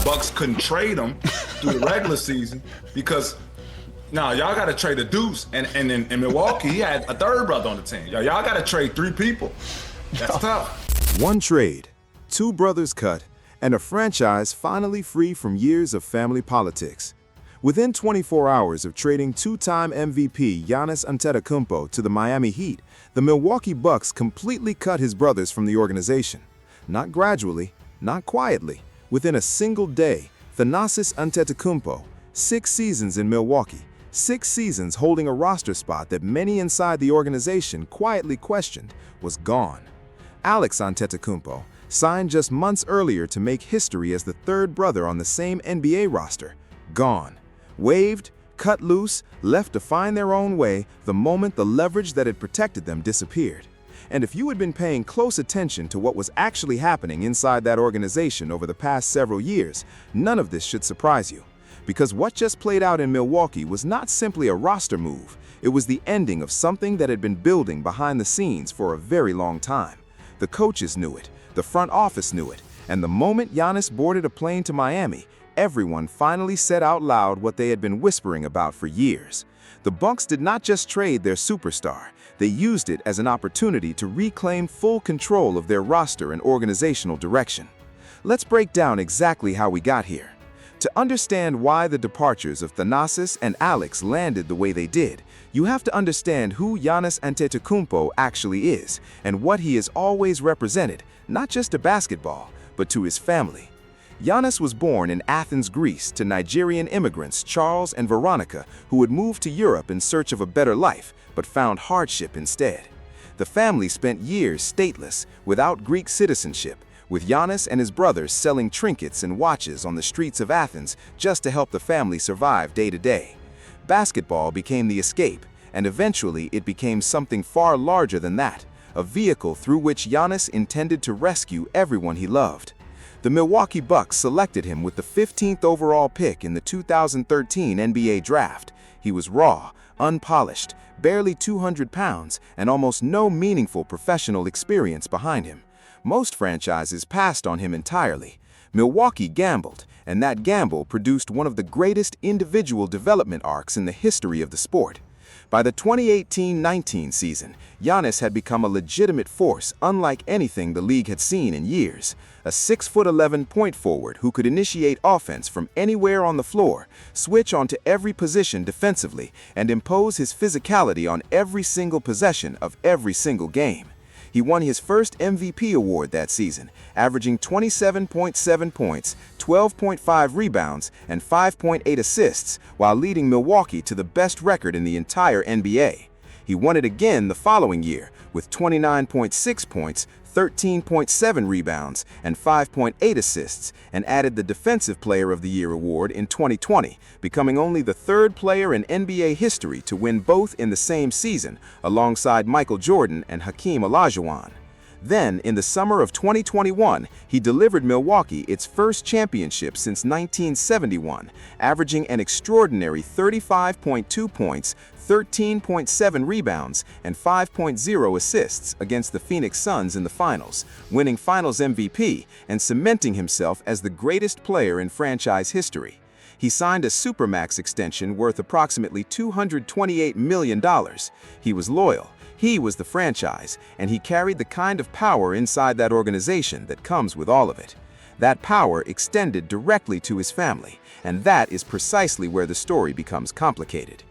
Bucks couldn't trade him through the regular season because now y'all got to trade a deuce. And in Milwaukee, he had a third brother on the team. Y'all got to trade 3 people. That's tough. One trade, 2 brothers cut, and a franchise finally free from years of family politics. Within 24 hours of trading 2-time MVP Giannis Antetokounmpo to the Miami Heat, the Milwaukee Bucks completely cut his brothers from the organization. Not gradually, not quietly. Within a single day, Giannis Antetokounmpo, 6 seasons in Milwaukee, 6 seasons holding a roster spot that many inside the organization quietly questioned, was gone. Alex Antetokounmpo, signed just months earlier to make history as the 3rd brother on the same NBA roster, gone. Waived, cut loose, left to find their own way the moment the leverage that had protected them disappeared. And if you had been paying close attention to what was actually happening inside that organization over the past several years, none of this should surprise you. Because what just played out in Milwaukee was not simply a roster move, it was the ending of something that had been building behind the scenes for a very long time. The coaches knew it, the front office knew it, and the moment Giannis boarded a plane to Miami, everyone finally said out loud what they had been whispering about for years. The Bucks did not just trade their superstar, they used it as an opportunity to reclaim full control of their roster and organizational direction. Let's break down exactly how we got here. To understand why the departures of Thanasis and Alex landed the way they did, you have to understand who Giannis Antetokounmpo actually is and what he has always represented, not just to basketball, but to his family. Giannis was born in Athens, Greece, to Nigerian immigrants Charles and Veronica, who had moved to Europe in search of a better life, but found hardship instead. The family spent years stateless, without Greek citizenship, with Giannis and his brothers selling trinkets and watches on the streets of Athens just to help the family survive day to day. Basketball became the escape, and eventually it became something far larger than that, a vehicle through which Giannis intended to rescue everyone he loved. The Milwaukee Bucks selected him with the 15th overall pick in the 2013 NBA Draft. He was raw, unpolished, barely 200 pounds, and almost no meaningful professional experience behind him. Most franchises passed on him entirely. Milwaukee gambled, and that gamble produced one of the greatest individual development arcs in the history of the sport. By the 2018-19 season, Giannis had become a legitimate force unlike anything the league had seen in years. A 6'11" point forward who could initiate offense from anywhere on the floor, switch onto every position defensively, and impose his physicality on every single possession of every single game. He won his first MVP award that season, averaging 27.7 points, 12.5 rebounds, and 5.8 assists, while leading Milwaukee to the best record in the entire NBA. He won it again the following year, with 29.6 points, 13.7 rebounds, and 5.8 assists, and added the Defensive Player of the Year award in 2020, becoming only the 3rd player in NBA history to win both in the same season, alongside Michael Jordan and Hakeem Olajuwon. Then, in the summer of 2021, he delivered Milwaukee its first championship since 1971, averaging an extraordinary 35.2 points, 13.7 rebounds, and 5.0 assists against the Phoenix Suns in the finals, winning Finals MVP and cementing himself as the greatest player in franchise history. He signed a Supermax extension worth approximately $228 million. He was loyal. He was the franchise, and he carried the kind of power inside that organization that comes with all of it. That power extended directly to his family, and that is precisely where the story becomes complicated.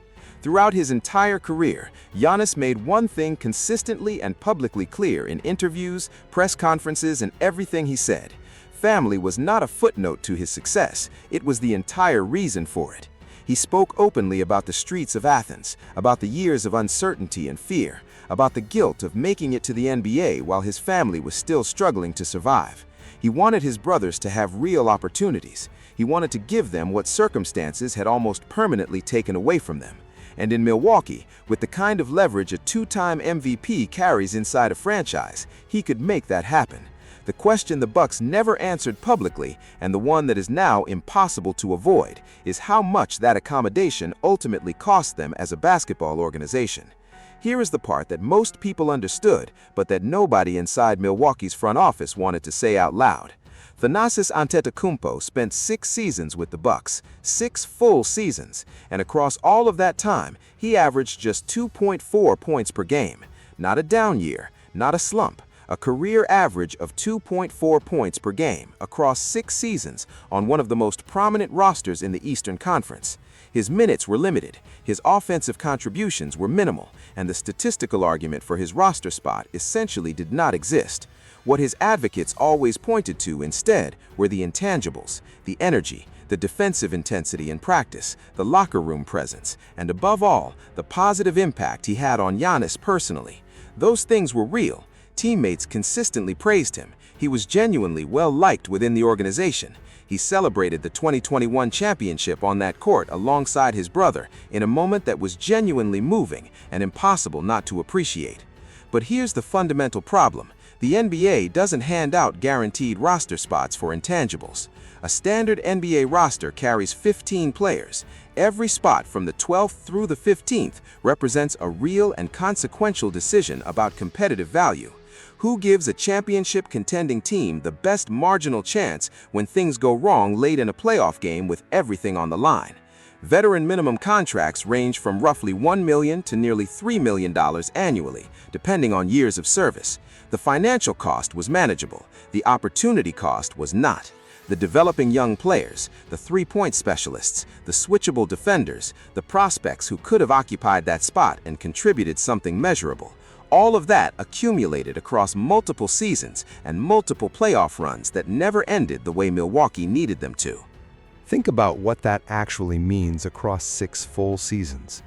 Throughout his entire career, Giannis made one thing consistently and publicly clear in interviews, press conferences, and everything he said. Family was not a footnote to his success, it was the entire reason for it. He spoke openly about the streets of Athens, about the years of uncertainty and fear, about the guilt of making it to the NBA while his family was still struggling to survive. He wanted his brothers to have real opportunities. He wanted to give them what circumstances had almost permanently taken away from them. And in Milwaukee, with the kind of leverage a 2-time MVP carries inside a franchise, he could make that happen. The question the Bucks never answered publicly, and the one that is now impossible to avoid, is how much that accommodation ultimately cost them as a basketball organization. Here is the part that most people understood, but that nobody inside Milwaukee's front office wanted to say out loud. Giannis Antetokounmpo spent 6 seasons with the Bucks, 6 full seasons, and across all of that time, he averaged just 2.4 points per game. Not a down year, not a slump, a career average of 2.4 points per game across 6 seasons on one of the most prominent rosters in the Eastern Conference. His minutes were limited, his offensive contributions were minimal, and the statistical argument for his roster spot essentially did not exist. What his advocates always pointed to instead were the intangibles, the energy, the defensive intensity in practice, the locker room presence, and above all, the positive impact he had on Giannis personally. Those things were real. Teammates consistently praised him. He was genuinely well-liked within the organization. He celebrated the 2021 championship on that court alongside his brother in a moment that was genuinely moving and impossible not to appreciate. But here's the fundamental problem. The NBA doesn't hand out guaranteed roster spots for intangibles. A standard NBA roster carries 15 players. Every spot from the 12th through the 15th represents a real and consequential decision about competitive value. Who gives a championship-contending team the best marginal chance when things go wrong late in a playoff game with everything on the line? Veteran minimum contracts range from roughly $1 million to nearly $3 million annually, depending on years of service. The financial cost was manageable. The opportunity cost was not. The developing young players, the three-point specialists, the switchable defenders, the prospects who could have occupied that spot and contributed something measurable. All of that accumulated across multiple seasons and multiple playoff runs that never ended the way Milwaukee needed them to. Think about what that actually means across 6 full seasons.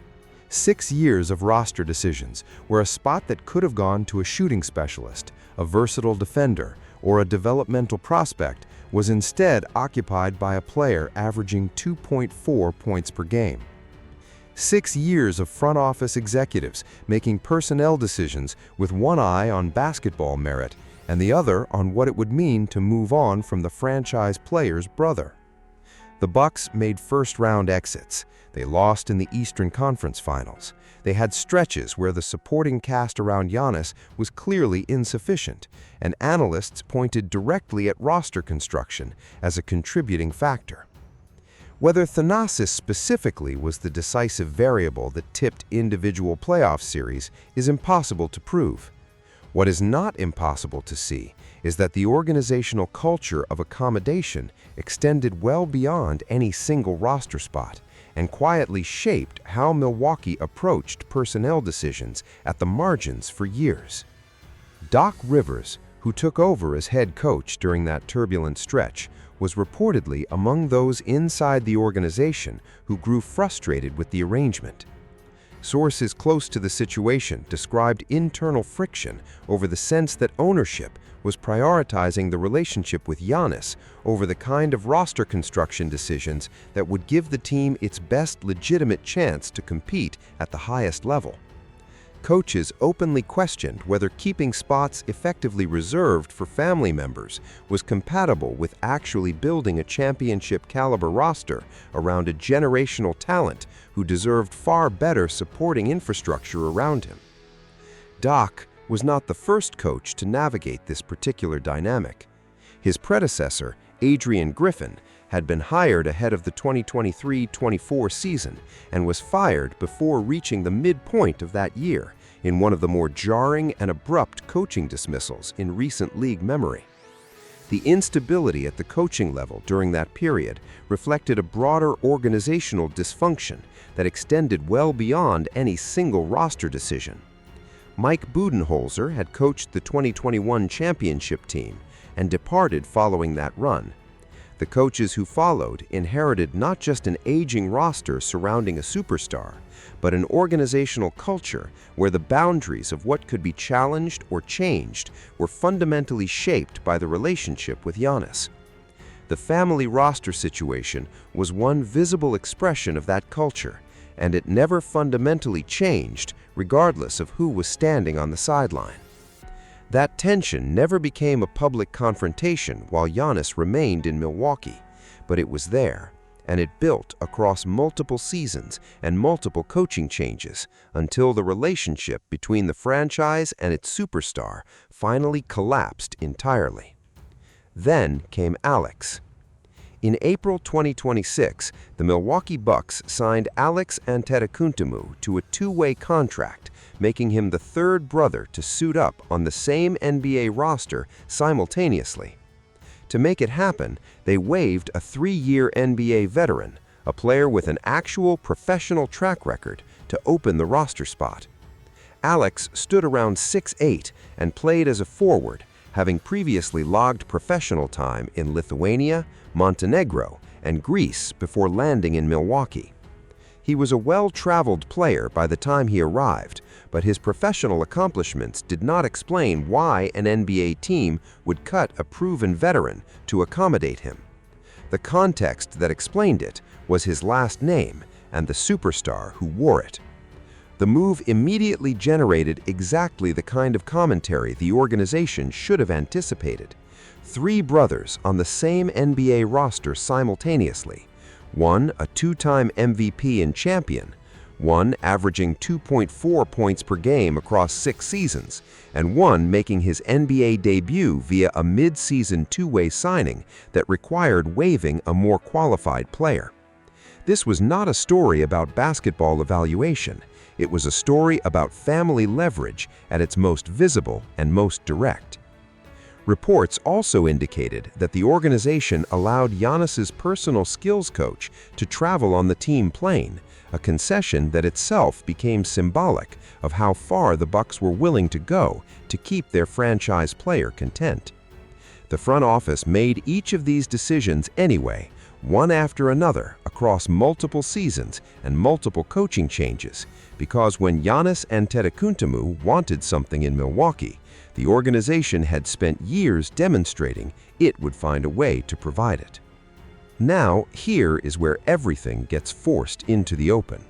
6 years of roster decisions where a spot that could have gone to a shooting specialist, a versatile defender, or a developmental prospect was instead occupied by a player averaging 2.4 points per game. 6 years of front office executives making personnel decisions with one eye on basketball merit and the other on what it would mean to move on from the franchise player's brother. The Bucks made first-round exits. They lost in the Eastern Conference Finals. They had stretches where the supporting cast around Giannis was clearly insufficient, and analysts pointed directly at roster construction as a contributing factor. Whether Thanasis specifically was the decisive variable that tipped individual playoff series is impossible to prove. What is not impossible to see is that the organizational culture of accommodation extended well beyond any single roster spot and quietly shaped how Milwaukee approached personnel decisions at the margins for years. Doc Rivers, who took over as head coach during that turbulent stretch, was reportedly among those inside the organization who grew frustrated with the arrangement. Sources close to the situation described internal friction over the sense that ownership was prioritizing the relationship with Giannis over the kind of roster construction decisions that would give the team its best legitimate chance to compete at the highest level. Coaches openly questioned whether keeping spots effectively reserved for family members was compatible with actually building a championship-caliber roster around a generational talent who deserved far better supporting infrastructure around him. Doc was not the first coach to navigate this particular dynamic. His predecessor, Adrian Griffin, had been hired ahead of the 2023-24 season and was fired before reaching the midpoint of that year in one of the more jarring and abrupt coaching dismissals in recent league memory. The instability at the coaching level during that period reflected a broader organizational dysfunction that extended well beyond any single roster decision. Mike Budenholzer had coached the 2021 championship team and departed following that run. The coaches who followed inherited not just an aging roster surrounding a superstar, but an organizational culture where the boundaries of what could be challenged or changed were fundamentally shaped by the relationship with Giannis. The family roster situation was one visible expression of that culture, and it never fundamentally changed regardless of who was standing on the sideline. That tension never became a public confrontation while Giannis remained in Milwaukee, but it was there, and it built across multiple seasons and multiple coaching changes until the relationship between the franchise and its superstar finally collapsed entirely. Then came Alex. In April 2026, the Milwaukee Bucks signed Alex Antetokounmpo to a two-way contract, making him the third brother to suit up on the same NBA roster simultaneously. To make it happen, they waived a 3-year NBA veteran, a player with an actual professional track record, to open the roster spot. Alex stood around 6'8" and played as a forward, having previously logged professional time in Lithuania, Montenegro, and Greece before landing in Milwaukee. He was a well-traveled player by the time he arrived, but his professional accomplishments did not explain why an NBA team would cut a proven veteran to accommodate him. The context that explained it was his last name and the superstar who wore it. The move immediately generated exactly the kind of commentary the organization should have anticipated. 3 brothers on the same NBA roster simultaneously, one a 2-time MVP and champion, one averaging 2.4 points per game across 6 seasons, and one making his NBA debut via a mid-season 2-way signing that required waiving a more qualified player. This was not a story about basketball evaluation. It was a story about family leverage at its most visible and most direct. Reports also indicated that the organization allowed Giannis's personal skills coach to travel on the team plane, a concession that itself became symbolic of how far the Bucks were willing to go to keep their franchise player content. The front office made each of these decisions anyway, one after another across multiple seasons and multiple coaching changes, because when Giannis Antetokounmpo wanted something in Milwaukee, the organization had spent years demonstrating it would find a way to provide it. Now, here is where everything gets forced into the open.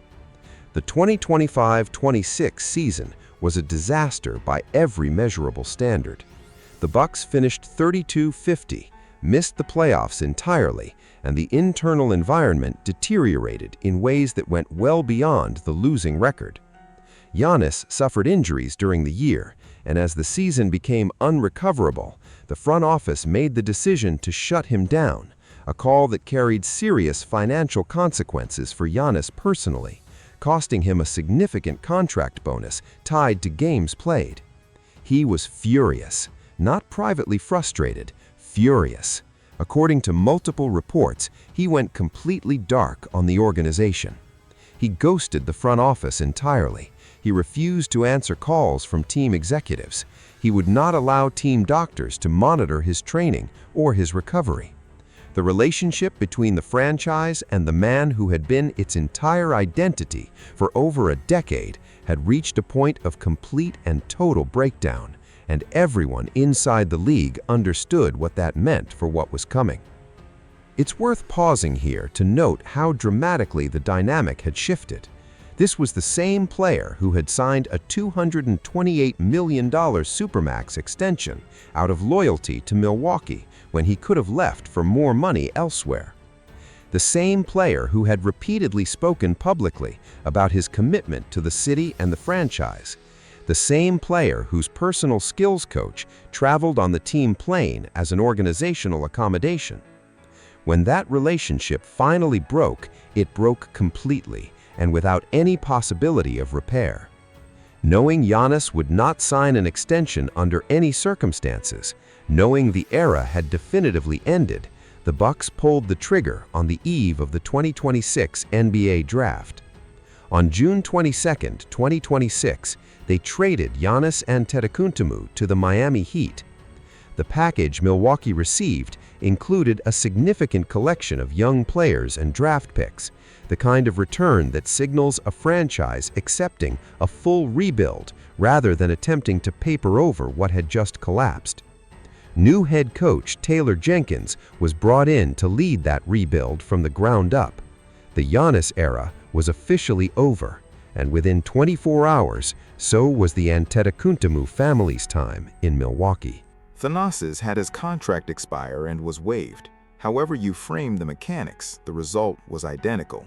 The 2025-26 season was a disaster by every measurable standard. The Bucks finished 32-50, missed the playoffs entirely, and the internal environment deteriorated in ways that went well beyond the losing record. Giannis suffered injuries during the year, and as the season became unrecoverable, the front office made the decision to shut him down, a call that carried serious financial consequences for Giannis personally, costing him a significant contract bonus tied to games played. He was furious, not privately frustrated, furious. According to multiple reports, he went completely dark on the organization. He ghosted the front office entirely. He refused to answer calls from team executives. He would not allow team doctors to monitor his training or his recovery. The relationship between the franchise and the man who had been its entire identity for over a decade had reached a point of complete and total breakdown, and everyone inside the league understood what that meant for what was coming. It's worth pausing here to note how dramatically the dynamic had shifted. This was the same player who had signed a $228 million Supermax extension out of loyalty to Milwaukee when he could have left for more money elsewhere. The same player who had repeatedly spoken publicly about his commitment to the city and the franchise. The same player whose personal skills coach traveled on the team plane as an organizational accommodation. When that relationship finally broke, it broke completely and without any possibility of repair. Knowing Giannis would not sign an extension under any circumstances, knowing the era had definitively ended, the Bucks pulled the trigger on the eve of the 2026 NBA Draft. On June 22, 2026, they traded Giannis Antetokounmpo to the Miami Heat. The package Milwaukee received included a significant collection of young players and draft picks, the kind of return that signals a franchise accepting a full rebuild rather than attempting to paper over what had just collapsed. New head coach Taylor Jenkins was brought in to lead that rebuild from the ground up. The Giannis era was officially over, and within 24 hours, so was the Antetokounmpo family's time in Milwaukee. Thanasis had his contract expire and was waived. However you framed the mechanics, the result was identical.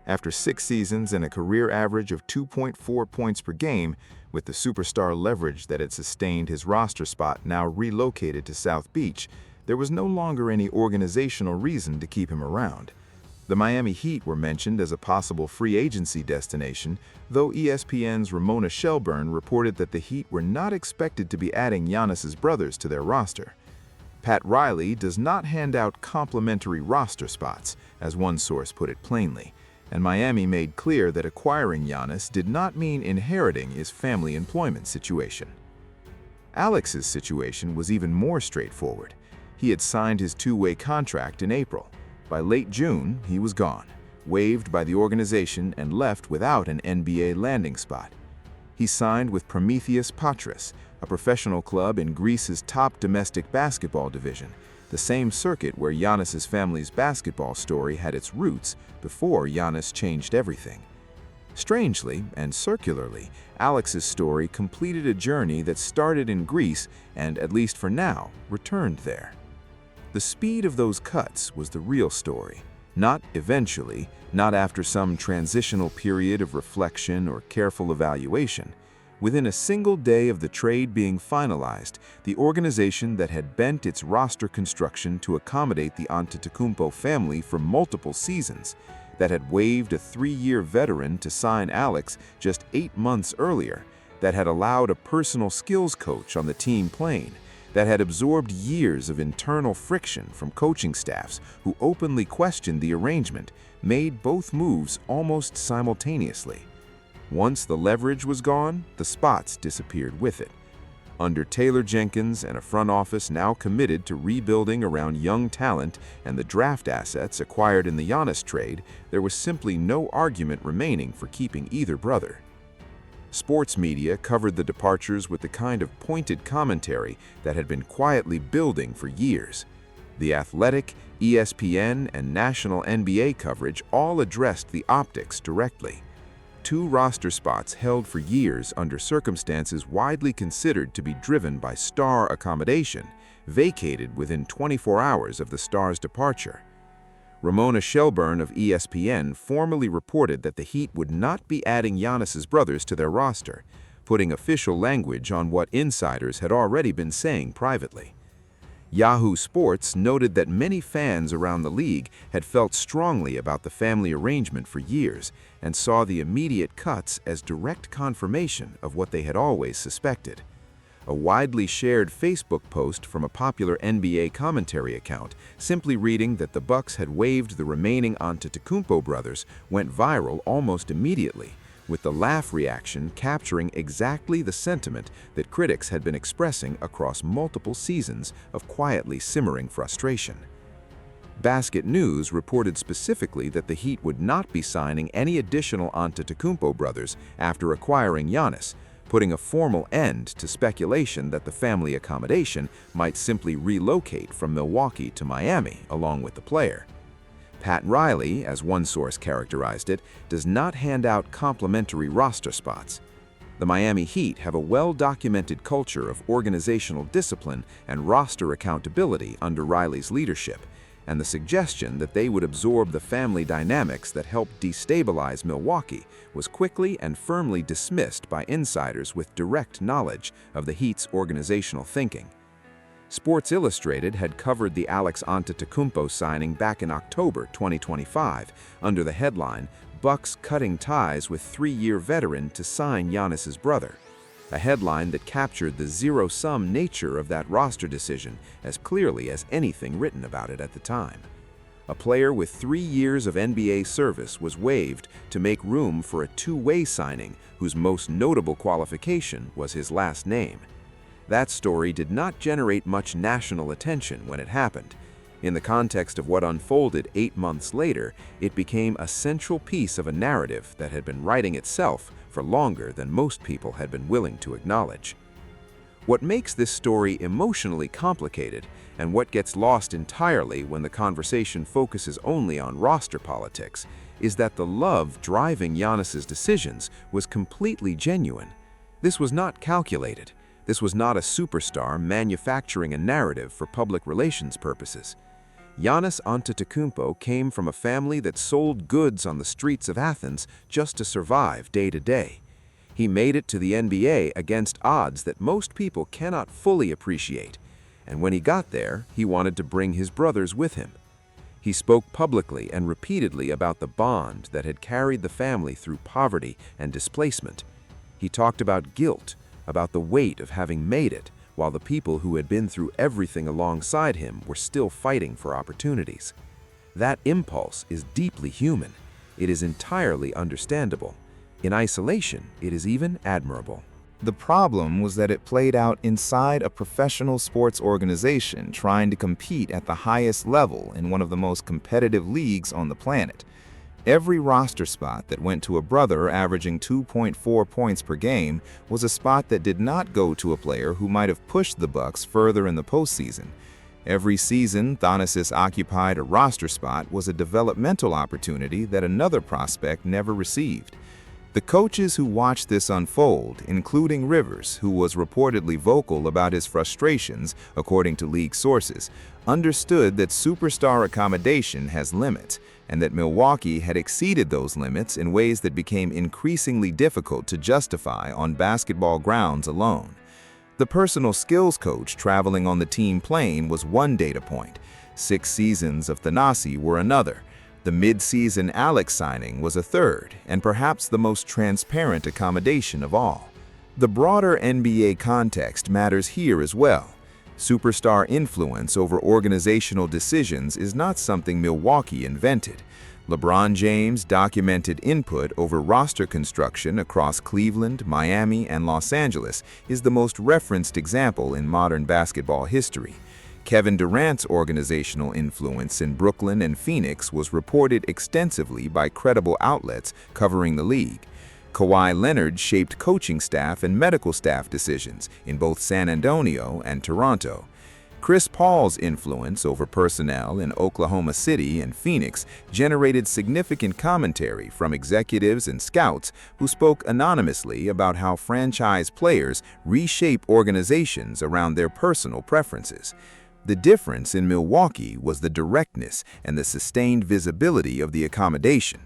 After 6 seasons and a career average of 2.4 points per game, with the superstar leverage that had sustained his roster spot now relocated to South Beach, there was no longer any organizational reason to keep him around. The Miami Heat were mentioned as a possible free agency destination, though ESPN's Ramona Shelburne reported that the Heat were not expected to be adding Giannis's brothers to their roster. Pat Riley does not hand out complimentary roster spots, as one source put it plainly, and Miami made clear that acquiring Giannis did not mean inheriting his family employment situation. Alex's situation was even more straightforward. He had signed his two-way contract in April. By late June, he was gone, waived by the organization and left without an NBA landing spot. He signed with Prometheus Patras, a professional club in Greece's top domestic basketball division, the same circuit where Giannis's family's basketball story had its roots before Giannis changed everything. Strangely and circularly, Alex's story completed a journey that started in Greece and, at least for now, returned there. The speed of those cuts was the real story. Not eventually, not after some transitional period of reflection or careful evaluation. Within a single day of the trade being finalized, the organization that had bent its roster construction to accommodate the Antetokounmpo family for multiple seasons, that had waived a 3-year veteran to sign Alex just 8 months earlier, that had allowed a personal skills coach on the team plane, that had absorbed years of internal friction from coaching staffs who openly questioned the arrangement, made both moves almost simultaneously. Once the leverage was gone, the spots disappeared with it. Under Taylor Jenkins and a front office now committed to rebuilding around young talent and the draft assets acquired in the Giannis trade, there was simply no argument remaining for keeping either brother. Sports media covered the departures with the kind of pointed commentary that had been quietly building for years. The Athletic, ESPN, and national NBA coverage all addressed the optics directly. 2 roster spots held for years under circumstances widely considered to be driven by star accommodation, vacated within 24 hours of the star's departure. Ramona Shelburne of ESPN formally reported that the Heat would not be adding Giannis's brothers to their roster, putting official language on what insiders had already been saying privately. Yahoo Sports noted that many fans around the league had felt strongly about the family arrangement for years and saw the immediate cuts as direct confirmation of what they had always suspected. A widely shared Facebook post from a popular NBA commentary account, simply reading that the Bucks had waived the remaining Antetokounmpo brothers, went viral almost immediately, with the laugh reaction capturing exactly the sentiment that critics had been expressing across multiple seasons of quietly simmering frustration. Basket News reported specifically that the Heat would not be signing any additional Antetokounmpo brothers after acquiring Giannis, putting a formal end to speculation that the family accommodation might simply relocate from Milwaukee to Miami along with the player. Pat Riley, as one source characterized it, does not hand out complimentary roster spots. The Miami Heat have a well-documented culture of organizational discipline and roster accountability under Riley's leadership, and the suggestion that they would absorb the family dynamics that helped destabilize Milwaukee was quickly and firmly dismissed by insiders with direct knowledge of the Heat's organizational thinking. Sports Illustrated had covered the Alex Antetokounmpo signing back in October 2025 under the headline, "Bucks Cutting Ties with 3-Year Veteran to Sign Giannis's Brother," a headline that captured the zero-sum nature of that roster decision as clearly as anything written about it at the time. A player with 3 years of NBA service was waived to make room for a two-way signing whose most notable qualification was his last name. That story did not generate much national attention when it happened. In the context of what unfolded 8 months later, it became a central piece of a narrative that had been writing itself for longer than most people had been willing to acknowledge. What makes this story emotionally complicated, and what gets lost entirely when the conversation focuses only on roster politics, is that the love driving Giannis's decisions was completely genuine. This was not calculated. This was not a superstar manufacturing a narrative for public relations purposes. Giannis Antetokounmpo came from a family that sold goods on the streets of Athens just to survive day to day. He made it to the NBA against odds that most people cannot fully appreciate. and when he got there, he wanted to bring his brothers with him. He spoke publicly and repeatedly about the bond that had carried the family through poverty and displacement. He talked about guilt, about the weight of having made it, while the people who had been through everything alongside him were still fighting for opportunities. That impulse is deeply human. It is entirely understandable. In isolation, it is even admirable. The problem was that it played out inside a professional sports organization trying to compete at the highest level in one of the most competitive leagues on the planet. Every roster spot that went to a brother averaging 2.4 points per game was a spot that did not go to a player who might have pushed the Bucks further in the postseason. Every season, Thanasis occupied a roster spot was a developmental opportunity that another prospect never received. The coaches who watched this unfold, including Rivers, who was reportedly vocal about his frustrations, according to league sources, understood that superstar accommodation has limits, and that Milwaukee had exceeded those limits in ways that became increasingly difficult to justify on basketball grounds alone. The personal skills coach traveling on the team plane was one data point. 6 seasons of Thanasi were another. The mid-season Alex signing was a third, and perhaps the most transparent accommodation of all. The broader NBA context matters here as well. Superstar influence over organizational decisions is not something Milwaukee invented. LeBron James' documented input over roster construction across Cleveland, Miami, and Los Angeles is the most referenced example in modern basketball history. Kevin Durant's organizational influence in Brooklyn and Phoenix was reported extensively by credible outlets covering the league. Kawhi Leonard shaped coaching staff and medical staff decisions in both San Antonio and Toronto. Chris Paul's influence over personnel in Oklahoma City and Phoenix generated significant commentary from executives and scouts who spoke anonymously about how franchise players reshape organizations around their personal preferences. The difference in Milwaukee was the directness and the sustained visibility of the accommodation.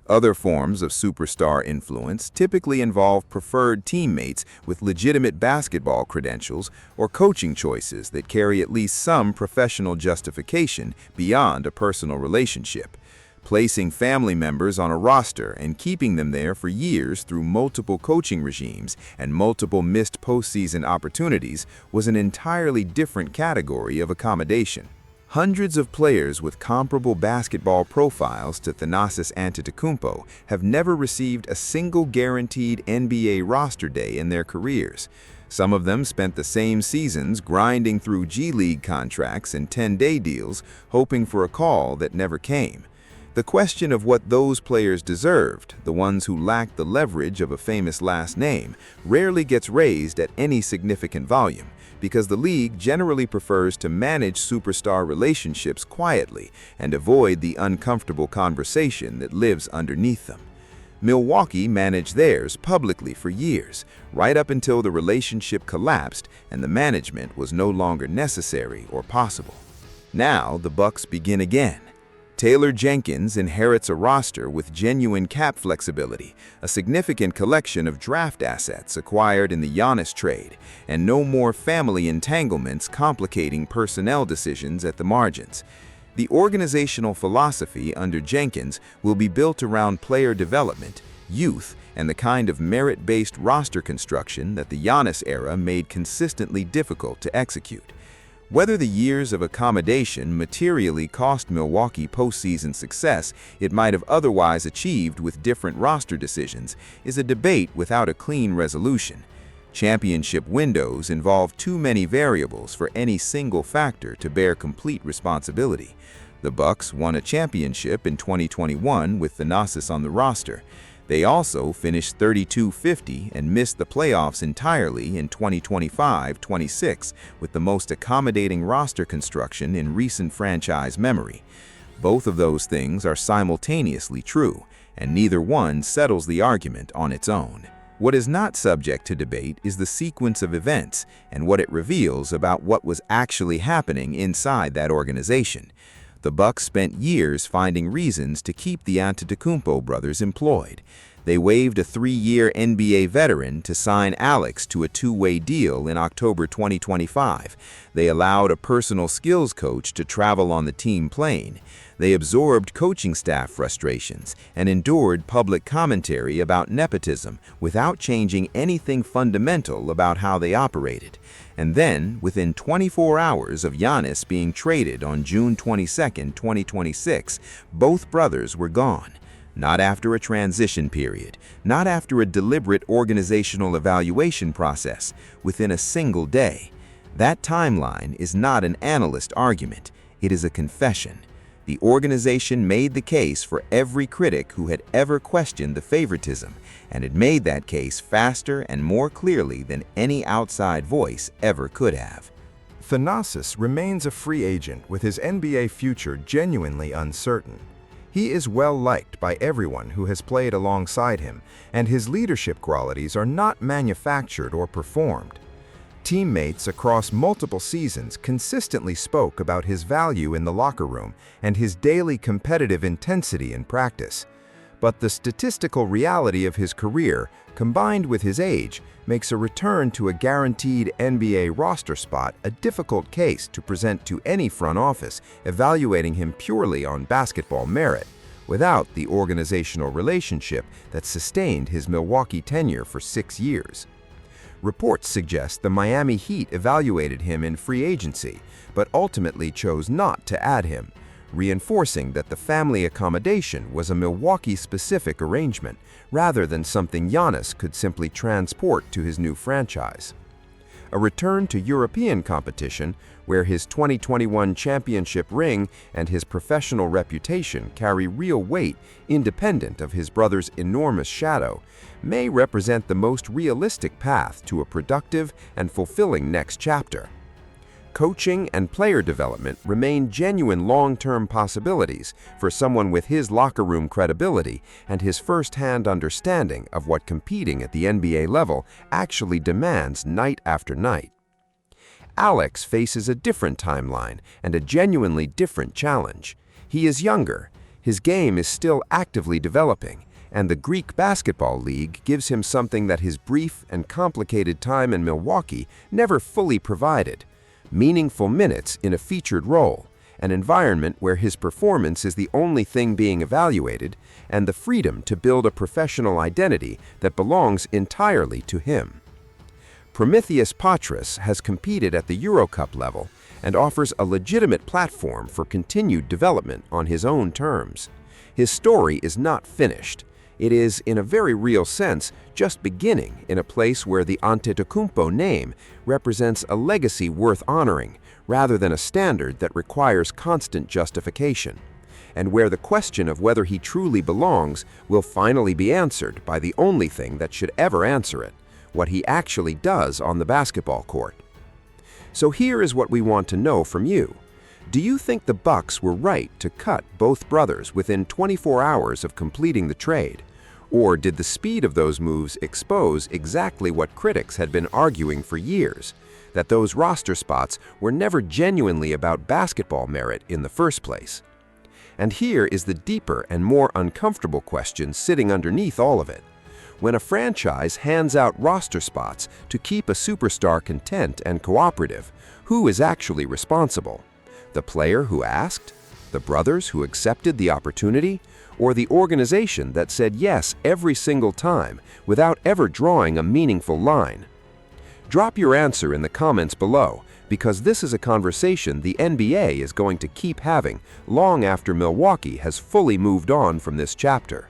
Other forms of superstar influence typically involve preferred teammates with legitimate basketball credentials or coaching choices that carry at least some professional justification beyond a personal relationship. Placing family members on a roster and keeping them there for years through multiple coaching regimes and multiple missed postseason opportunities was an entirely different category of accommodation. Hundreds of players with comparable basketball profiles to Giannis Antetokounmpo have never received a single guaranteed NBA roster day in their careers. Some of them spent the same seasons grinding through G League contracts and 10-day deals, hoping for a call that never came. The question of what those players deserved, the ones who lacked the leverage of a famous last name, rarely gets raised at any significant volume, because the league generally prefers to manage superstar relationships quietly and avoid the uncomfortable conversation that lives underneath them. Milwaukee managed theirs publicly for years, right up until the relationship collapsed and the management was no longer necessary or possible. Now the Bucks begin again. Taylor Jenkins inherits a roster with genuine cap flexibility, a significant collection of draft assets acquired in the Giannis trade, and no more family entanglements complicating personnel decisions at the margins. The organizational philosophy under Jenkins will be built around player development, youth, and the kind of merit-based roster construction that the Giannis era made consistently difficult to execute. Whether the years of accommodation materially cost Milwaukee postseason success it might have otherwise achieved with different roster decisions is a debate without a clean resolution. Championship windows involve too many variables for any single factor to bear complete responsibility. The Bucks won a championship in 2021 with Thanasis on the roster. They also finished 32-50 and missed the playoffs entirely in 2025-26 with the most accommodating roster construction in recent franchise memory. Both of those things are simultaneously true, and neither one settles the argument on its own. What is not subject to debate is the sequence of events and what it reveals about what was actually happening inside that organization. The Bucks spent years finding reasons to keep the Antetokounmpo brothers employed. They waived a 3-year NBA veteran to sign Alex to a 2-way deal in October 2025. They allowed a personal skills coach to travel on the team plane. They absorbed coaching staff frustrations and endured public commentary about nepotism without changing anything fundamental about how they operated. And then, within 24 hours of Giannis being traded on June 22, 2026, both brothers were gone. Not after a transition period, not after a deliberate organizational evaluation process, within a single day. That timeline is not an analyst argument, it is a confession. The organization made the case for every critic who had ever questioned the favoritism, and it made that case faster and more clearly than any outside voice ever could have. Thanasis remains a free agent with his NBA future genuinely uncertain. He is well liked by everyone who has played alongside him, and his leadership qualities are not manufactured or performed. Teammates across multiple seasons consistently spoke about his value in the locker room and his daily competitive intensity in practice. But the statistical reality of his career, combined with his age, makes a return to a guaranteed NBA roster spot a difficult case to present to any front office evaluating him purely on basketball merit, without the organizational relationship that sustained his Milwaukee tenure for 6 years. Reports suggest the Miami Heat evaluated him in free agency, but ultimately chose not to add him, reinforcing that the family accommodation was a Milwaukee-specific arrangement, rather than something Giannis could simply transport to his new franchise. A return to European competition, where his 2021 championship ring and his professional reputation carry real weight independent of his brother's enormous shadow, may represent the most realistic path to a productive and fulfilling next chapter. Coaching and player development remain genuine long-term possibilities for someone with his locker room credibility and his first-hand understanding of what competing at the NBA level actually demands night after night. Alex faces a different timeline and a genuinely different challenge. He is younger, his game is still actively developing, and the Greek Basketball League gives him something that his brief and complicated time in Milwaukee never fully provided: meaningful minutes in a featured role, an environment where his performance is the only thing being evaluated, and the freedom to build a professional identity that belongs entirely to him. Prometheus Patras has competed at the Eurocup level and offers a legitimate platform for continued development on his own terms. His story is not finished. It is, in a very real sense, just beginning in a place where the Antetokounmpo name represents a legacy worth honoring, rather than a standard that requires constant justification, and where the question of whether he truly belongs will finally be answered by the only thing that should ever answer it: what he actually does on the basketball court. So here is what we want to know from you. Do you think the Bucks were right to cut both brothers within 24 hours of completing the trade? Or did the speed of those moves expose exactly what critics had been arguing for years, that those roster spots were never genuinely about basketball merit in the first place? And here is the deeper and more uncomfortable question sitting underneath all of it. When a franchise hands out roster spots to keep a superstar content and cooperative, who is actually responsible? The player who asked? The brothers who accepted the opportunity? Or the organization that said yes every single time without ever drawing a meaningful line? Drop your answer in the comments below, because this is a conversation the NBA is going to keep having long after Milwaukee has fully moved on from this chapter.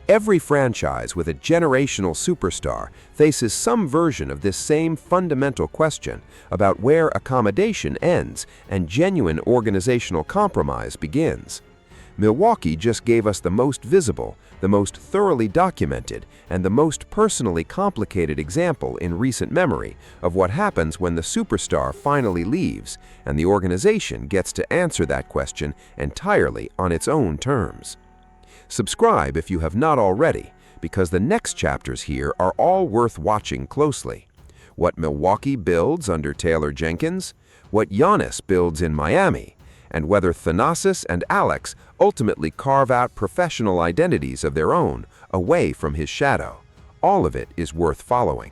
Every franchise with a generational superstar faces some version of this same fundamental question about where accommodation ends and genuine organizational compromise begins. Milwaukee just gave us the most visible, the most thoroughly documented, and the most personally complicated example in recent memory of what happens when the superstar finally leaves and the organization gets to answer that question entirely on its own terms. Subscribe if you have not already, because the next chapters here are all worth watching closely. What Milwaukee builds under Taylor Jenkins, what Giannis builds in Miami, and whether Thanasis and Alex ultimately carve out professional identities of their own away from his shadow. All of it is worth following.